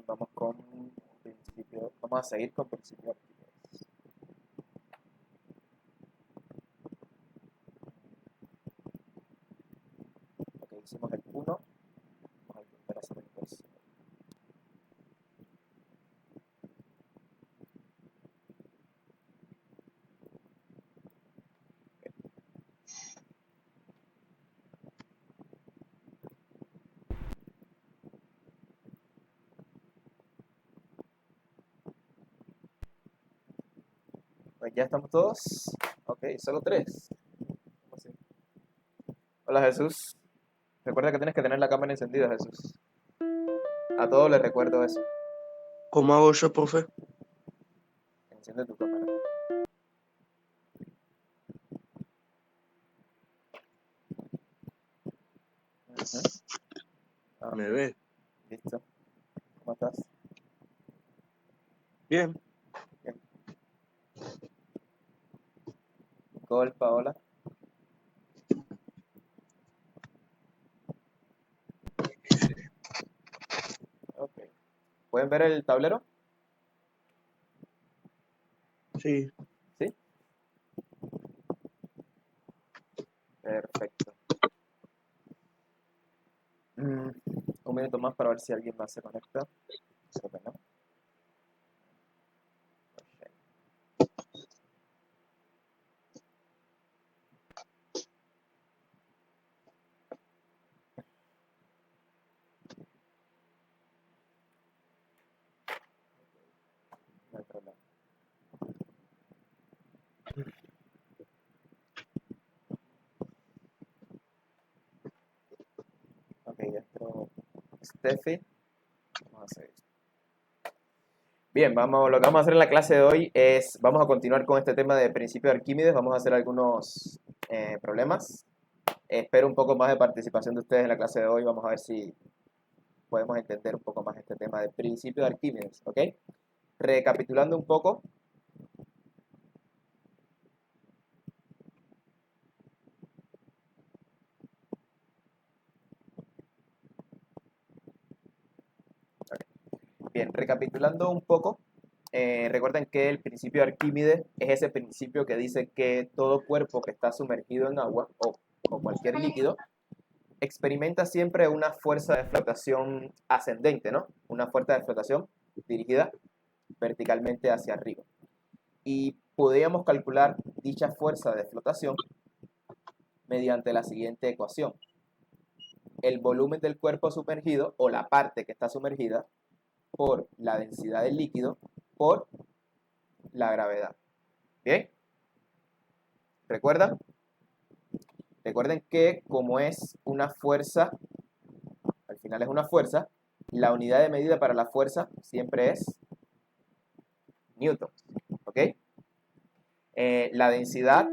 Vamos con principio, vamos a seguir con principio de Arquímedes. Ok, hicimos el 1, vamos a intentar hacer el 2. Pues ya estamos todos. Ok, solo 3. ¿Cómo así? Hola Jesús. Recuerda que tienes que tener la cámara encendida, Jesús. A todos les recuerdo eso. ¿Cómo hago eso, profe? Enciende tu cámara. Ujú. Ah, ¿Me ve? listo. ¿Cómo estás? Bien. Bien. Nicole, Paola. Ok. ¿Pueden ver el tablero? Sí. ¿Sí? Perfecto. Un minuto más para ver si alguien más se conecta. Creo que no. Ok. No hay problema. Ok, ya entró Steffi. Vamos a hacer esto. Bien, lo que vamos a hacer en la clase de hoy es, vamos a continuar con este tema de principio de Arquímedes, vamos a hacer algunos problemas. Espero un poco más de participación de ustedes en la clase de hoy, vamos a ver si podemos entender un poco más este tema de principio de Arquímedes, ¿ok? Recapitulando un poco, bien, recapitulando un poco, recuerden que el principio de Arquímedes es ese principio que dice que todo cuerpo que está sumergido en agua o cualquier líquido experimenta siempre una fuerza de flotación ascendente, ¿no? Una fuerza de flotación dirigida verticalmente hacia arriba. Y podríamos calcular dicha fuerza de flotación mediante la siguiente ecuación. El volumen del cuerpo sumergido o la parte que está sumergida por la densidad del líquido por la gravedad. ¿Bien? ¿Recuerdan? Recuerden que como es una fuerza, al final es una fuerza, la unidad de medida para la fuerza siempre es Newton. ¿Ok? La densidad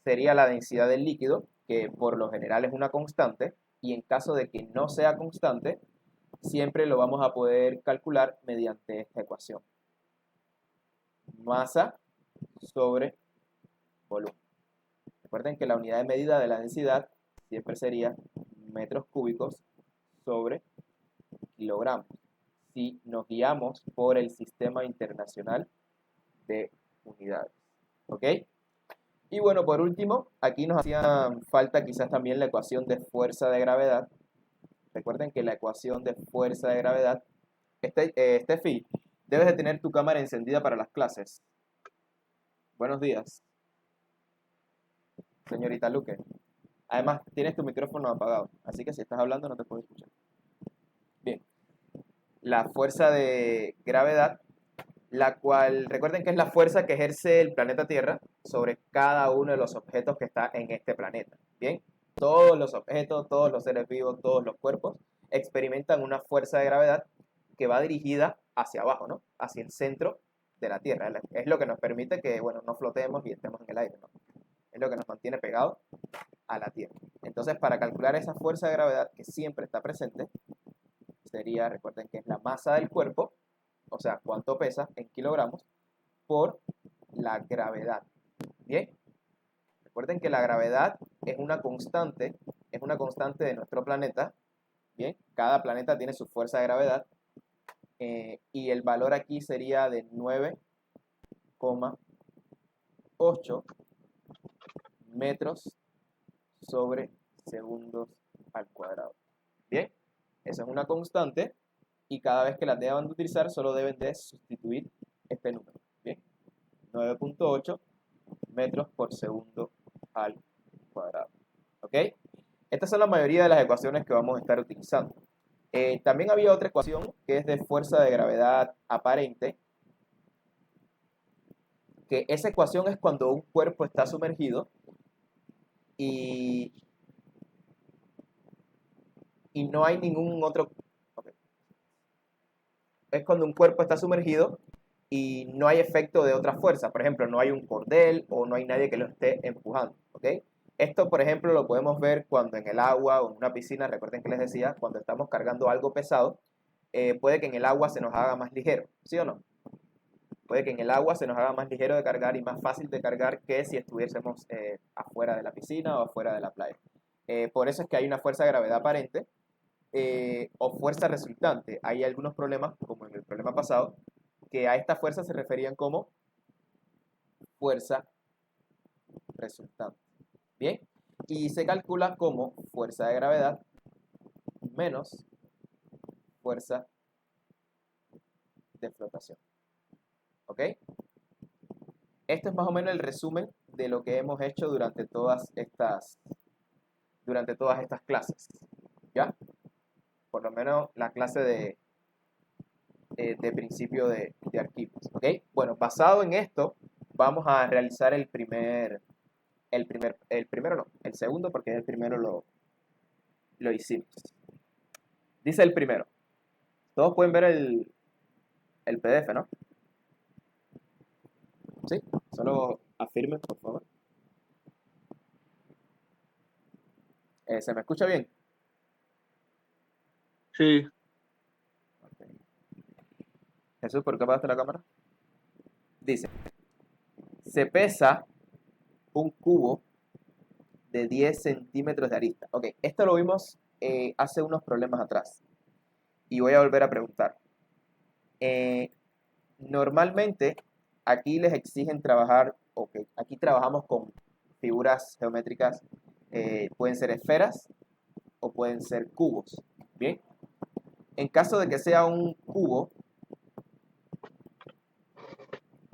sería la densidad del líquido, que por lo general es una constante, y en caso de que no sea constante, siempre lo vamos a poder calcular mediante esta ecuación. Masa sobre volumen. Recuerden que la unidad de medida de la densidad siempre sería metros cúbicos sobre kilogramos, si nos guiamos por el Sistema Internacional de Unidades. ¿Ok? Y bueno, por último, aquí nos hacía falta quizás también la ecuación de fuerza de gravedad. Recuerden que la ecuación de fuerza de gravedad, Steffi, debes de tener tu cámara encendida para las clases. Buenos días, señorita Luque. Además, tienes tu micrófono apagado, así que si estás hablando no te puedo escuchar. Bien, la fuerza de gravedad, la cual, recuerden que es la fuerza que ejerce el planeta Tierra sobre cada uno de los objetos que está en este planeta. Bien, todos los objetos, todos los seres vivos, todos los cuerpos experimentan una fuerza de gravedad que va dirigida hacia abajo, ¿no? Hacia el centro de la Tierra. Es lo que nos permite que, bueno, no flotemos y estemos en el aire, ¿no? Es lo que nos mantiene pegados a la Tierra. Entonces, para calcular esa fuerza de gravedad que siempre está presente, sería, recuerden que es la masa del cuerpo, o sea, cuánto pesa en kilogramos, por la gravedad. Bien, recuerden que la gravedad es una constante de nuestro planeta. Bien, cada planeta tiene su fuerza de gravedad y el valor aquí sería de 9,8 metros sobre segundos al cuadrado. Bien, esa es una constante y cada vez que la deban de utilizar solo deben de sustituir este número. Bien, 9,8 metros por segundo al cuadrado. ¿Ok? Estas son la mayoría de las ecuaciones que vamos a estar utilizando. También había otra ecuación que es de fuerza de gravedad aparente, que esa ecuación es cuando un cuerpo está sumergido y no hay ningún otro... Okay. Es cuando un cuerpo está sumergido y no hay efecto de otra fuerza. Por ejemplo, no hay un cordel o no hay nadie que lo esté empujando. ¿Ok? Esto, por ejemplo, lo podemos ver cuando en el agua o en una piscina, recuerden que les decía, cuando estamos cargando algo pesado, puede que en el agua se nos haga más ligero, ¿sí o no? Puede que en el agua se nos haga más ligero de cargar y más fácil de cargar que si estuviésemos afuera de la piscina o afuera de la playa. Por eso es que hay una fuerza de gravedad aparente o fuerza resultante. Hay algunos problemas, como en el problema pasado, que a esta fuerza se referían como fuerza resultante. Bien, y se calcula como fuerza de gravedad menos fuerza de flotación. ¿Ok? Esto es más o menos el resumen de lo que hemos hecho durante todas estas clases. ¿Ya? Por lo menos la clase de principio de Arquímedes. ¿Ok? Bueno, basado en esto, vamos a realizar el segundo, porque el primero lo hicimos. Dice el primero. Todos pueden ver el PDF, ¿no? ¿Sí? Solo afirmen, por favor. ¿Se me escucha bien? Sí. Okay. Jesús, ¿por qué apagaste la cámara? Dice, se pesa un cubo de 10 centímetros de arista. Ok, esto lo vimos hace unos problemas atrás. Y voy a volver a preguntar. Normalmente, aquí les exigen trabajar, ok, aquí trabajamos con figuras geométricas, pueden ser esferas o pueden ser cubos. Bien, en caso de que sea un cubo,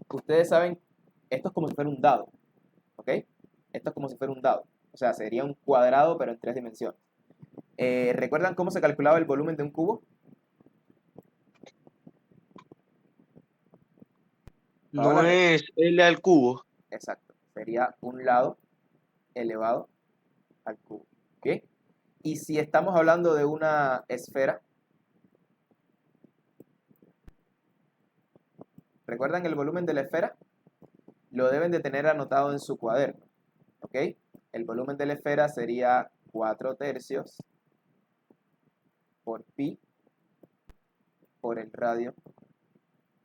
ustedes saben, esto es como si fuera un dado, ¿ok? Esto es como si fuera un dado, o sea, sería un cuadrado pero en 3 dimensiones. ¿Recuerdan cómo se calculaba el volumen de un cubo? No Ahora, es L al cubo. exacto, sería un lado elevado al cubo. ¿Bien? Y si estamos hablando de una esfera, ¿recuerdan el volumen de la esfera? Lo deben de tener anotado en su cuaderno. ¿Ok? El volumen de la esfera sería 4 tercios por pi por el radio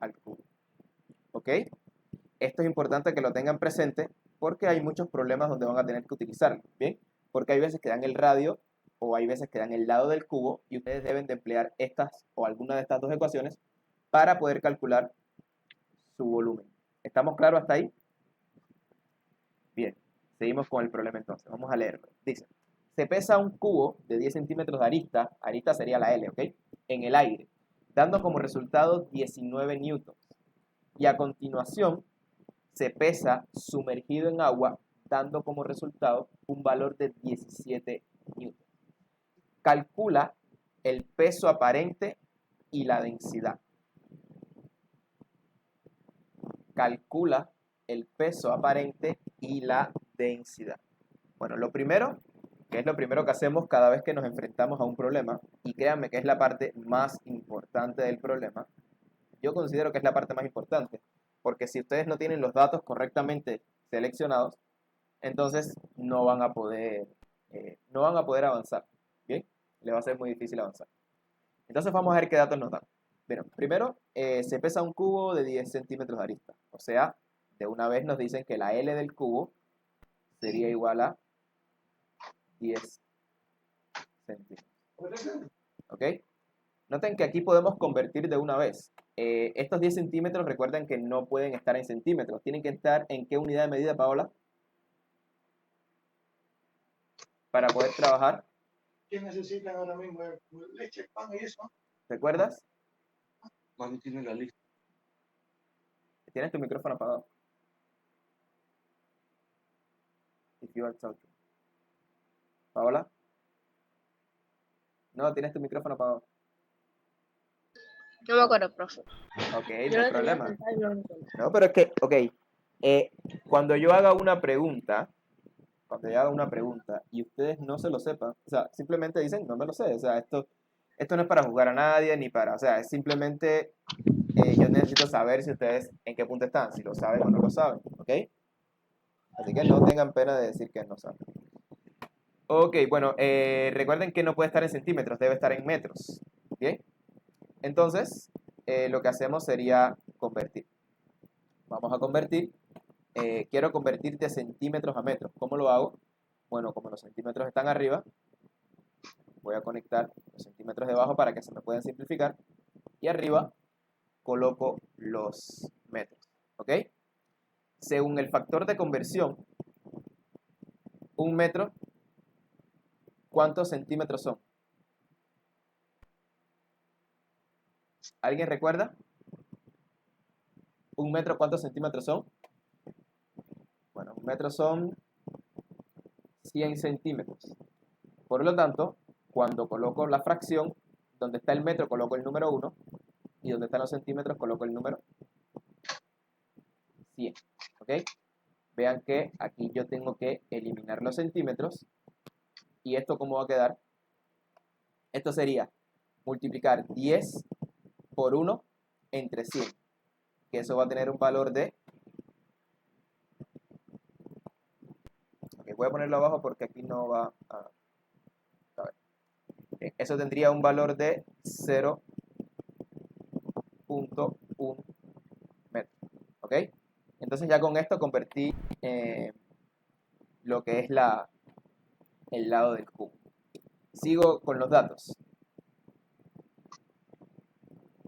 al cubo. ¿Ok? Esto es importante que lo tengan presente porque hay muchos problemas donde van a tener que utilizarlo. ¿Bien? Porque hay veces que dan el radio o hay veces que dan el lado del cubo y ustedes deben de emplear estas o alguna de estas dos ecuaciones para poder calcular su volumen. ¿Estamos claros hasta ahí? Bien, seguimos con el problema entonces. Vamos a leerlo. Dice, se pesa un cubo de 10 centímetros de arista sería la L, ¿ok? En el aire, dando como resultado 19 newtons. Y a continuación, se pesa sumergido en agua, dando como resultado un valor de 17 newtons. Calcula el peso aparente y la densidad. Calcula el peso aparente y la densidad. Bueno, lo primero, que es lo primero que hacemos cada vez que nos enfrentamos a un problema, y créanme que es la parte más importante del problema, yo considero que es la parte más importante, porque si ustedes no tienen los datos correctamente seleccionados, entonces no van a poder avanzar, ¿bien? Les va a ser muy difícil avanzar. Entonces vamos a ver qué datos nos dan. Bueno, primero, se pesa un cubo de 10 centímetros de arista, o sea, de una vez nos dicen que la L del cubo sería igual a 10 centímetros. ¿Ok? Noten que aquí podemos convertir de una vez. Estos 10 centímetros, recuerden que no pueden estar en centímetros. Tienen que estar en qué unidad de medida, Paola, para poder trabajar. ¿Qué necesitan ahora mismo? Leche, pan y eso. ¿Recuerdas? Mami tiene la lista. Tienes tu micrófono apagado. If you are talking. Paola. No, tienes tu micrófono apagado. No me acuerdo, profe. Ok, Yo no hay lo tenía problema. pensado y no lo encontré. No, pero es que, ok, cuando yo haga una pregunta, y ustedes no se lo sepan, o sea, simplemente dicen, no me lo sé, o sea, esto no es para juzgar a nadie, ni para, o sea, es simplemente, yo necesito saber si ustedes en qué punto están, si lo saben o no lo saben, ¿ok? Así que no tengan pena de decir que no saben. Ok, bueno, recuerden que no puede estar en centímetros, debe estar en metros, ¿bien? Entonces, lo que hacemos sería convertir. Vamos a convertir. Quiero convertir de centímetros a metros. ¿Cómo lo hago? Bueno, como los centímetros están arriba, voy a conectar los centímetros debajo para que se me puedan simplificar. Y arriba coloco los metros. ¿Ok? Según el factor de conversión, un metro, ¿cuántos centímetros son? ¿Alguien recuerda? ¿Un metro cuántos centímetros son? Bueno, un metro son 100 centímetros. Por lo tanto, cuando coloco la fracción, donde está el metro coloco el número 1 y donde están los centímetros coloco el número 100. ¿Ok? Vean que aquí yo tengo que eliminar los centímetros. ¿Y esto cómo va a quedar? Esto sería multiplicar 10 por 1 entre 100. Que eso va a tener un valor de... Ok, voy a ponerlo abajo porque aquí no va a... ver. Bien, eso tendría un valor de 0.1 metro. ¿Ok? Entonces ya con esto convertí lo que es el lado del cubo. Sigo con los datos.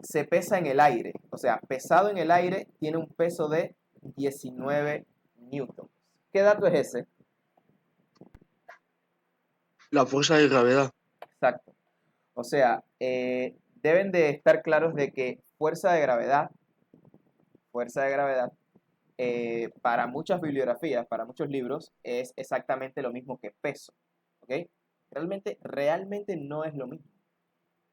Se pesa en el aire, o sea, pesado en el aire tiene un peso de 19 newtons. ¿Qué dato es ese? La fuerza de gravedad. Exacto. O sea, deben de estar claros de que fuerza de gravedad, para muchas bibliografías, para muchos libros, es exactamente lo mismo que peso. ¿Ok? Realmente no es lo mismo,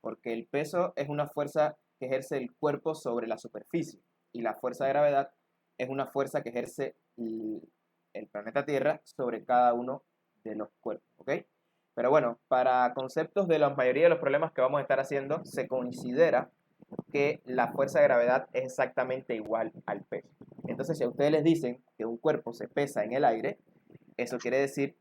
porque el peso es una fuerza que ejerce el cuerpo sobre la superficie y la fuerza de gravedad es una fuerza que ejerce el planeta Tierra sobre cada uno de los cuerpos, ¿ok? Pero bueno, para conceptos de la mayoría de los problemas que vamos a estar haciendo, se considera que la fuerza de gravedad es exactamente igual al peso. Entonces, si a ustedes les dicen que un cuerpo se pesa en el aire, eso quiere decir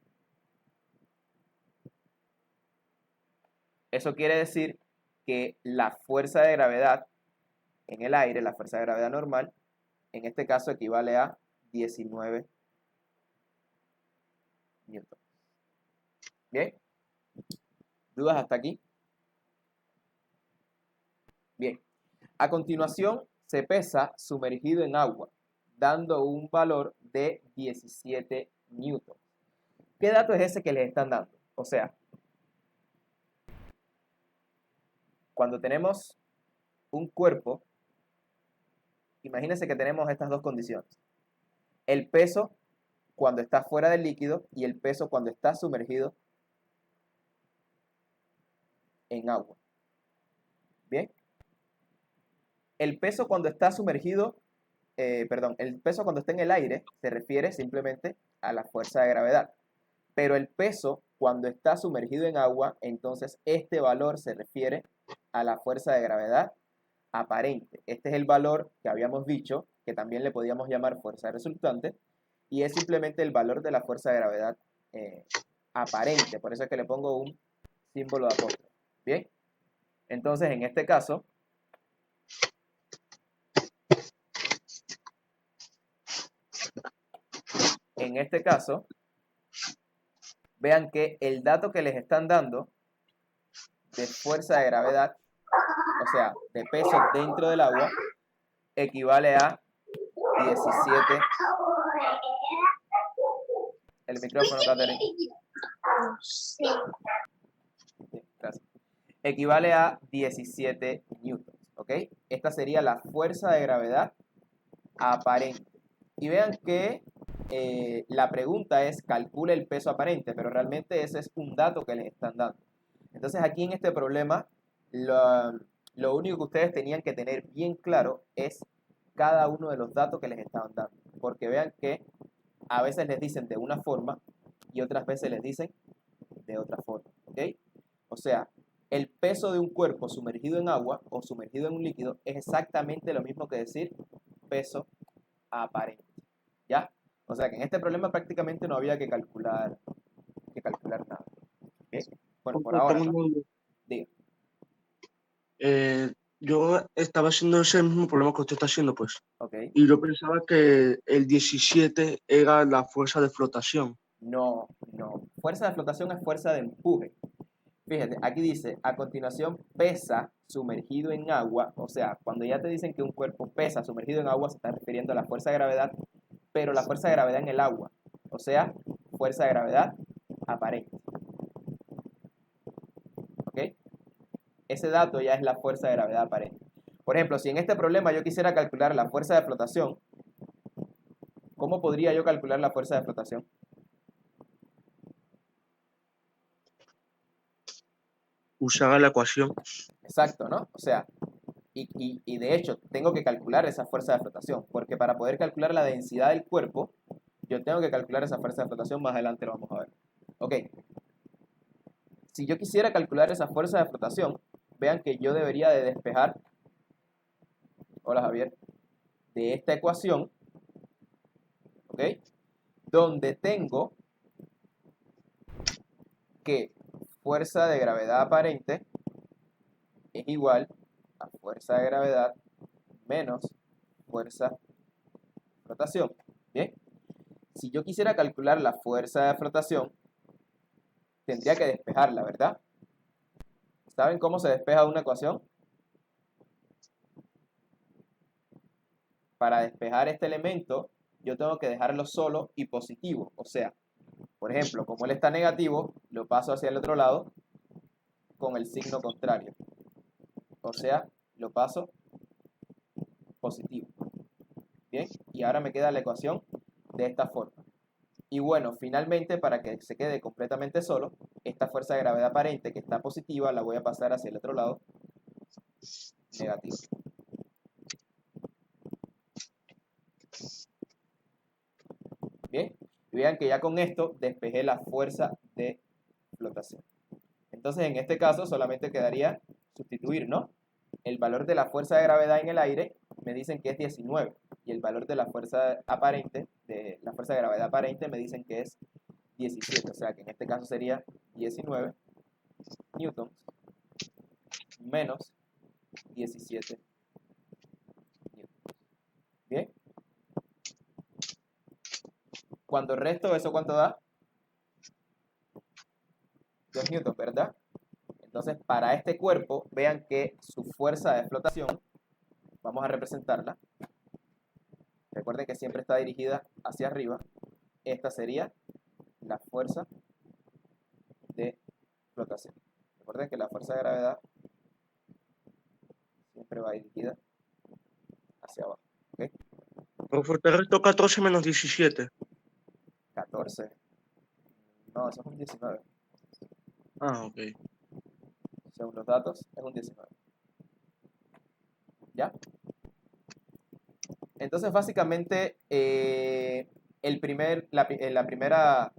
que la fuerza de gravedad en el aire, la fuerza de gravedad normal, en este caso equivale a 19 newtons. ¿Bien? ¿Dudas hasta aquí? Bien. A continuación, se pesa sumergido en agua, dando un valor de 17 newtons. ¿Qué dato es ese que les están dando? O sea, cuando tenemos un cuerpo, imagínense que tenemos estas dos condiciones. El peso cuando está fuera del líquido y el peso cuando está sumergido en agua. ¿Bien? El peso cuando está sumergido, el peso cuando está en el aire se refiere simplemente a la fuerza de gravedad. Pero el peso cuando está sumergido en agua, entonces este valor se refiere a la fuerza de gravedad aparente. Este es el valor que habíamos dicho, que también le podíamos llamar fuerza resultante, y es simplemente el valor de la fuerza de gravedad aparente. Por eso es que le pongo un símbolo de apóstrofe. Bien, entonces en este caso, vean que el dato que les están dando de fuerza de gravedad o sea, de peso dentro del agua, equivale a 17. El micrófono, Catherine. Gracias. Equivale a 17 newtons, ¿ok? Esta sería la fuerza de gravedad aparente. Y vean que la pregunta es, calcule el peso aparente, pero realmente ese es un dato que les están dando. Entonces aquí en este problema, lo único que ustedes tenían que tener bien claro es cada uno de los datos que les estaban dando. Porque vean que a veces les dicen de una forma y otras veces les dicen de otra forma, ¿ok? O sea, el peso de un cuerpo sumergido en agua o sumergido en un líquido es exactamente lo mismo que decir peso aparente, ¿ya? O sea que en este problema prácticamente no había que calcular nada, ¿ok? Bueno, por ahora, Tengo ¿no? una duda. Diga. Yo estaba haciendo ese mismo problema que usted está haciendo, pues. ¿Ok? Y yo pensaba que el 17 era la fuerza de flotación. No. Fuerza de flotación es fuerza de empuje. Fíjate, aquí dice, a continuación pesa sumergido en agua, o sea, cuando ya te dicen que un cuerpo pesa sumergido en agua, se está refiriendo a la fuerza de gravedad, pero la fuerza de gravedad en el agua, o sea, fuerza de gravedad aparente. ¿Ok? Ese dato ya es la fuerza de gravedad aparente. Por ejemplo, si en este problema yo quisiera calcular la fuerza de flotación, ¿cómo podría yo calcular la fuerza de flotación? Usar la ecuación. Exacto, ¿no? O sea, y de hecho tengo que calcular esa fuerza de flotación, porque para poder calcular la densidad del cuerpo, yo tengo que calcular esa fuerza de flotación, más adelante lo vamos a ver. Ok, si yo quisiera calcular esa fuerza de flotación, vean que yo debería de despejar, hola Javier, de esta ecuación, ¿ok? Donde tengo que fuerza de gravedad aparente es igual a fuerza de gravedad menos fuerza de flotación. Bien, si yo quisiera calcular la fuerza de flotación, tendría que despejarla, ¿verdad? ¿Saben cómo se despeja una ecuación? Para despejar este elemento, yo tengo que dejarlo solo y positivo. O sea, por ejemplo, como él está negativo, lo paso hacia el otro lado con el signo contrario. O sea, lo paso positivo. Bien, y ahora me queda la ecuación de esta forma. Y bueno, finalmente, para que se quede completamente solo, esta fuerza de gravedad aparente que está positiva la voy a pasar hacia el otro lado negativo. Bien, y vean que ya con esto despejé la fuerza de flotación. Entonces, en este caso, solamente quedaría sustituir, ¿no? El valor de la fuerza de gravedad en el aire me dicen que es 19 y el valor de la fuerza aparente, de la fuerza de gravedad aparente, me dicen que es 17. O sea que en este caso sería 19 newtons menos 17 newtons. ¿Bien? Cuando resto, ¿eso cuánto da? 2 newtons, ¿verdad? Entonces, para este cuerpo, vean que su fuerza de flotación, vamos a representarla. Recuerden que siempre está dirigida hacia arriba. Esta sería la fuerza de flotación. Recuerden que la fuerza de gravedad siempre va dirigida hacia abajo. ¿Ok? Por te resto 14 menos 17. 14. No, eso es un 19. Ah, ok. Según los datos, es un 19. ¿Ya? Entonces, básicamente, la primera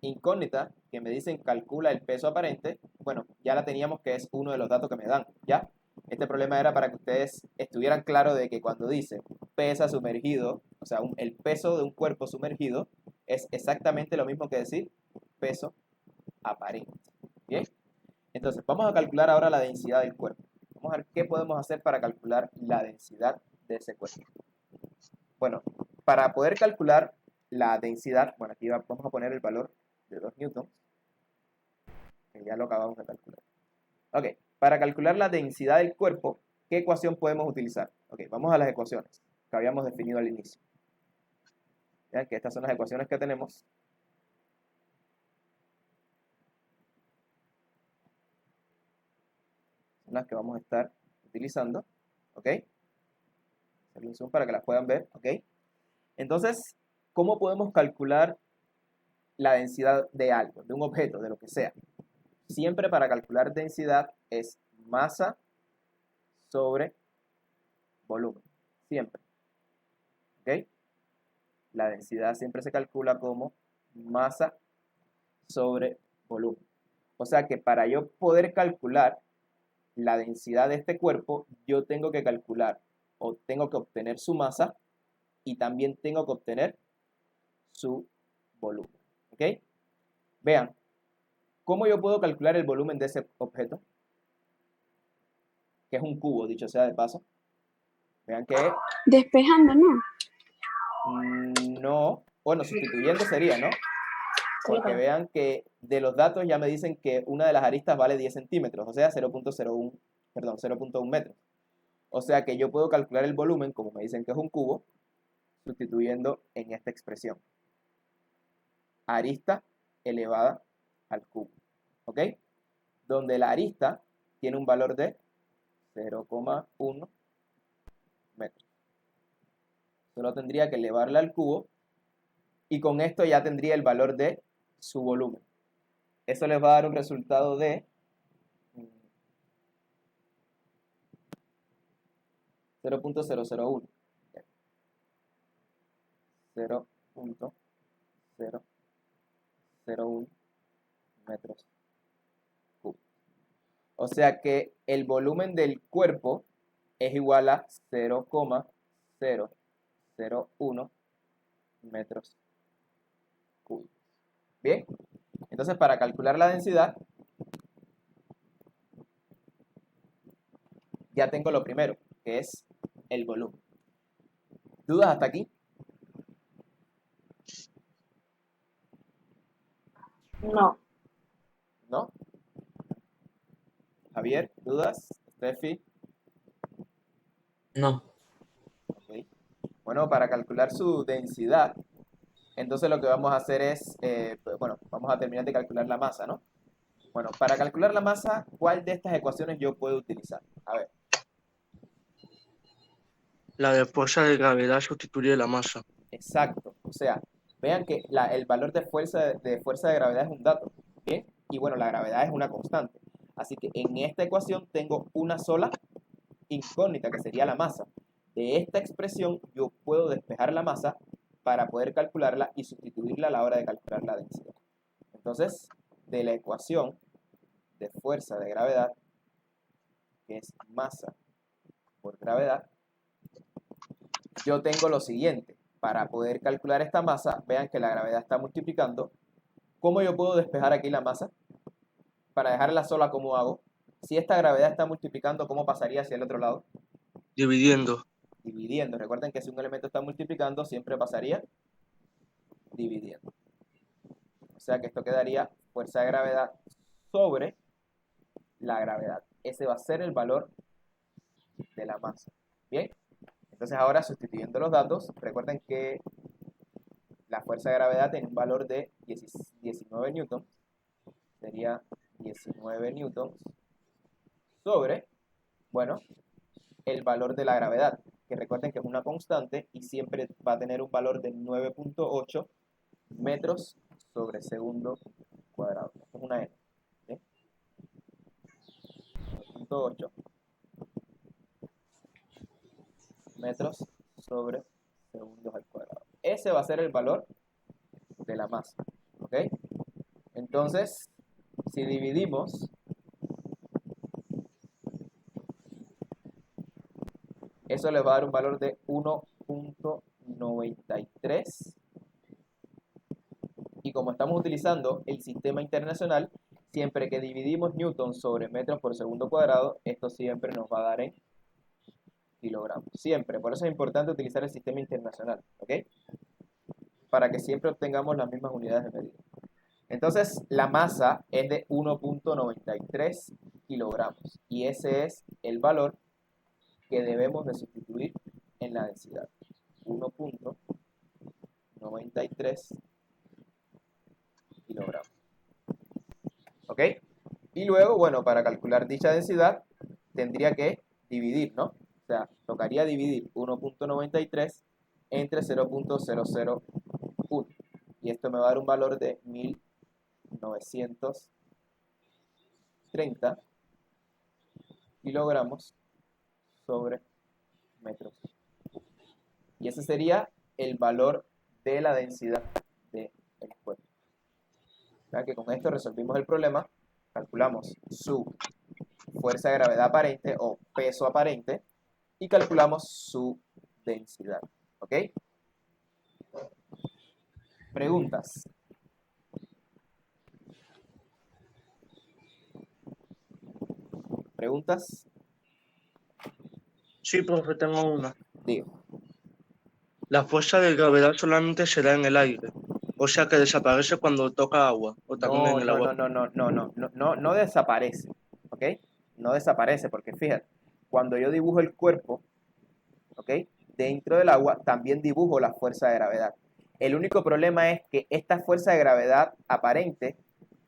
incógnita que me dicen calcula el peso aparente, bueno, ya la teníamos que es uno de los datos que me dan, ¿ya? Este problema era para que ustedes estuvieran claros de que cuando dice pesa sumergido, o sea, el peso de un cuerpo sumergido es exactamente lo mismo que decir peso aparente, ¿bien? Entonces, vamos a calcular ahora la densidad del cuerpo. Vamos a ver qué podemos hacer para calcular la densidad de ese cuerpo. Bueno, para poder calcular la densidad, bueno, aquí vamos a poner el valor de 2 newtons, que ya lo acabamos de calcular. Ok, para calcular la densidad del cuerpo, ¿qué ecuación podemos utilizar? Ok, vamos a las ecuaciones que habíamos definido al inicio. Vean que estas son las ecuaciones que tenemos. Son las que vamos a estar utilizando. ¿Ok? Hacer un zoom para que las puedan ver. ¿Ok? Entonces, ¿cómo podemos calcular la densidad de algo, de un objeto, de lo que sea? Siempre para calcular densidad es masa sobre volumen. Siempre. ¿Ok? La densidad siempre se calcula como masa sobre volumen. O sea que para yo poder calcular la densidad de este cuerpo, yo tengo que calcular o tengo que obtener su masa y también tengo que obtener su volumen. ¿Ok? Vean, ¿cómo yo puedo calcular el volumen de ese objeto? Que es un cubo, dicho sea de paso. Vean que Despejando, ¿no? no, bueno, sustituyendo sería, ¿no? Porque vean que de los datos ya me dicen que una de las aristas vale 10 centímetros, o sea, 0.01, perdón, 0.1 metros. O sea que yo puedo calcular el volumen, como me dicen que es un cubo, sustituyendo en esta expresión. Arista elevada al cubo. ¿Ok? Donde la arista tiene un valor de 0,1 metros. Solo tendría que elevarla al cubo y con esto ya tendría el valor de su volumen. Eso les va a dar un resultado de 0.001. 0.001 metros cúbicos. O sea que el volumen del cuerpo es igual a 0,001 metros cúbicos. Bien, entonces para calcular la densidad ya tengo lo primero, que es el volumen. ¿Dudas hasta aquí? No. ¿No? Javier, ¿dudas? Steffi. No. Ok. Bueno, para calcular su densidad, entonces lo que vamos a hacer es, pues, bueno, vamos a terminar de calcular la masa, ¿no? Bueno, para calcular la masa, ¿cuál de estas ecuaciones yo puedo utilizar? A ver, La de fuerza de gravedad sustituye la masa. exacto. O sea, vean que el valor de fuerza de gravedad es un dato, ¿bien? Y bueno, la gravedad es una constante. Así que en esta ecuación tengo una sola incógnita, que sería la masa. De esta expresión yo puedo despejar la masa para poder calcularla y sustituirla a la hora de calcular la densidad. Entonces, de la ecuación de fuerza de gravedad, que es masa por gravedad, yo tengo lo siguiente. Para poder calcular esta masa, vean que la gravedad está multiplicando. ¿Cómo yo puedo despejar aquí la masa? Para dejarla sola, ¿cómo hago? Si esta gravedad está multiplicando, ¿cómo pasaría hacia el otro lado? Dividiendo. Dividiendo. Recuerden que si un elemento está multiplicando, siempre pasaría dividiendo. O sea que esto quedaría fuerza de gravedad sobre la gravedad. Ese va a ser el valor de la masa. Bien, entonces ahora sustituyendo los datos, recuerden que la fuerza de gravedad tiene un valor de 19 newtons. Sería 19 newtons sobre, bueno, el valor de la gravedad, que recuerden que es una constante y siempre va a tener un valor de 9.8 metros sobre segundo cuadrado. Esto es una N. ¿Sí? 9.8 metros sobre segundos al cuadrado. Ese va a ser el valor de la masa. ¿Ok? Entonces, si dividimos eso les va a dar un valor de 1.93. Y como estamos utilizando el sistema internacional, siempre que dividimos newtons sobre metros por segundo cuadrado, esto siempre nos va a dar en kilogramos. Siempre. Por eso es importante utilizar el sistema internacional. ¿Ok? Para que siempre obtengamos las mismas unidades de medida. Entonces, la masa es de 1.93 kilogramos. Y ese es el valor que debemos de sustituir en la densidad. 1.93 kilogramos. ¿Ok? Y luego, bueno, para calcular dicha densidad, tendría que dividir, ¿no? O sea, tocaría dividir 1.93 entre 0.001. Y esto me va a dar un valor de 1930 kilogramos sobre metros. Y ese sería el valor de la densidad del cuerpo. ¿Verdad? Que con esto resolvimos el problema. Calculamos su fuerza de gravedad aparente o peso aparente y calculamos su densidad. ¿Ok? Preguntas. ¿Preguntas? Sí, profe, tengo una. Digo. La fuerza de gravedad solamente se da en el aire, o sea que desaparece cuando toca agua, o también No, en el no, agua. no, no, no, no, no, no, no, no desaparece. ¿Ok? No desaparece porque fíjate, cuando yo dibujo el cuerpo, ¿ok? Dentro del agua también dibujo la fuerza de gravedad. El único problema es que esta fuerza de gravedad aparente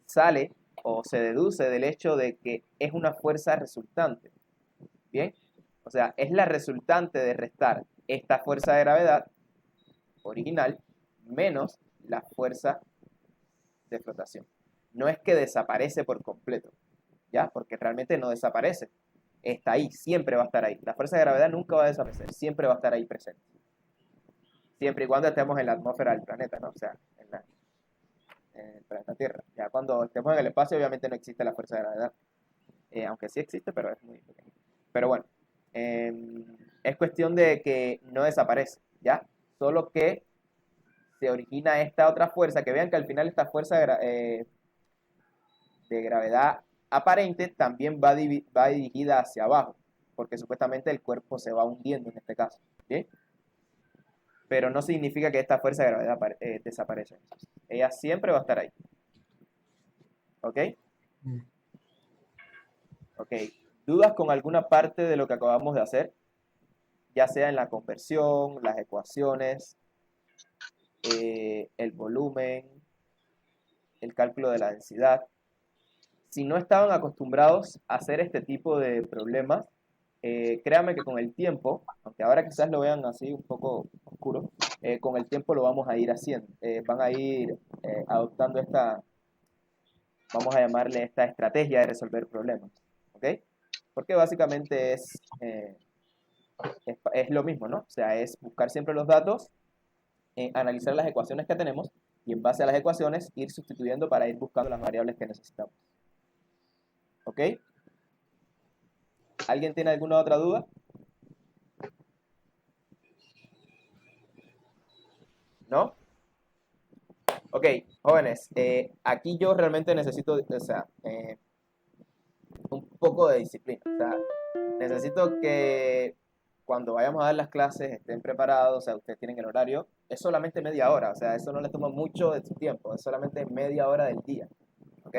sale o se deduce del hecho de que es una fuerza resultante. ¿Bien? O sea, es la resultante de restar esta fuerza de gravedad original menos la fuerza de flotación. No es que desaparece por completo, ¿ya? Porque realmente no desaparece. Está ahí, siempre va a estar ahí. La fuerza de gravedad nunca va a desaparecer, siempre va a estar ahí presente. Siempre y cuando estemos en la atmósfera del planeta, ¿no? O sea, en el planeta Tierra. Ya cuando estemos en el espacio, obviamente no existe la fuerza de gravedad. Aunque sí existe, pero es muy pequeño. Pero bueno, es cuestión de que no desaparece, ¿ya? Solo que se origina esta otra fuerza, que vean que al final esta fuerza de gravedad aparente también va dirigida hacia abajo, porque supuestamente el cuerpo se va hundiendo en este caso, ¿bien? Pero no significa que esta fuerza de gravedad desaparece. Ella siempre va a estar ahí. ¿Ok? Ok. ¿Dudas con alguna parte de lo que acabamos de hacer? Ya sea en la conversión, las ecuaciones, el volumen, el cálculo de la densidad. Si no estaban acostumbrados a hacer este tipo de problemas, créanme que con el tiempo, aunque ahora quizás lo vean así un poco oscuro, con el tiempo lo vamos a ir haciendo. Van a ir adoptando esta, vamos a llamarle esta estrategia de resolver problemas. ¿Ok? Porque básicamente es lo mismo, ¿no? O sea, es buscar siempre los datos, analizar las ecuaciones que tenemos y en base a las ecuaciones ir sustituyendo para ir buscando las variables que necesitamos. ¿Ok? ¿Alguien tiene alguna otra duda? ¿No? Ok, jóvenes, aquí yo realmente necesito, o sea, un poco de disciplina. O sea, necesito que cuando vayamos a dar las clases estén preparados, o sea, ustedes tienen el horario, es solamente media hora, o sea, eso no les toma mucho de su tiempo, es solamente media hora del día, ¿ok?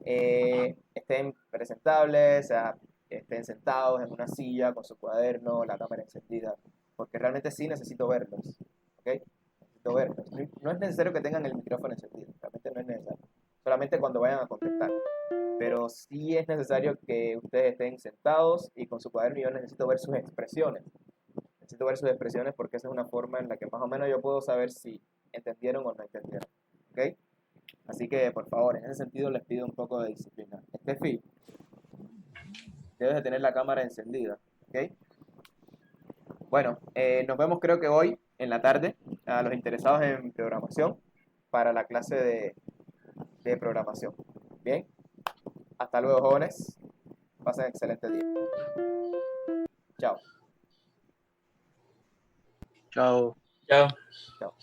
Estén presentables, o sea, estén sentados en una silla con su cuaderno, la cámara encendida, porque realmente sí necesito verlos, ¿ok? Necesito verlos. No es necesario que tengan el micrófono encendido, realmente no es necesario, solamente cuando vayan a contestar. Pero sí es necesario que ustedes estén sentados y con su cuaderno. Yo necesito ver sus expresiones. Necesito ver sus expresiones porque esa es una forma en la que más o menos yo puedo saber si entendieron o no entendieron. ¿Ok? Así que, por favor, en ese sentido les pido un poco de disciplina. Estefi, debes de tener la cámara encendida. ¿Ok? Bueno, nos vemos creo que hoy en la tarde a los interesados en programación para la clase de programación. Bien, hasta luego jóvenes. Pasen excelente día. Chao. Chao. Chao. Chao.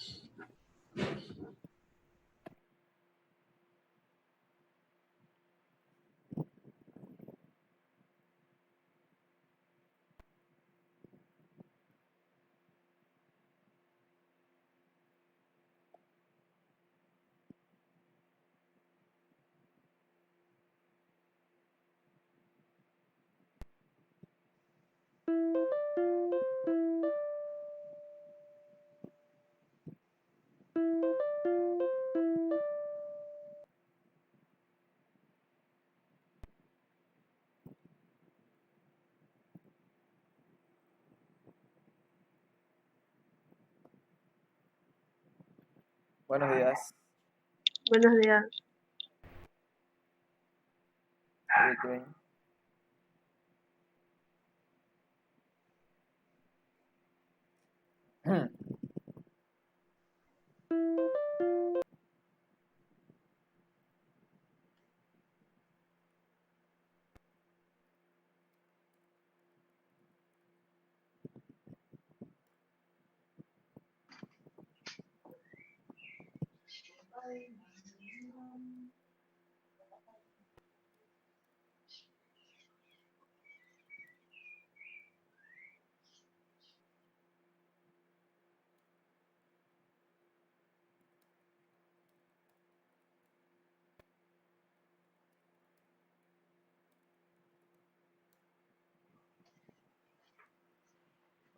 Buenos días. Buenos días. Rick.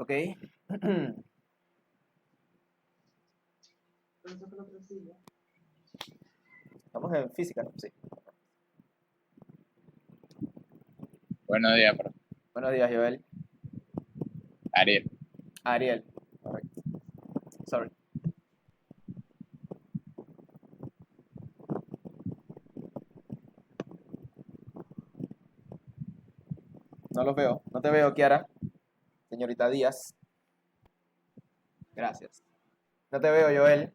Ok. Estamos en física, ¿no? Sí. Buenos días, profe. Buenos días, Joel. Ariel. Ariel. Correcto. Sorry. No los veo. No te veo, Kiara. Señorita Díaz. Gracias. No te veo, Joel.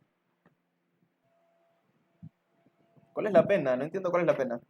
¿Cuál es la pena? No entiendo cuál es la pena.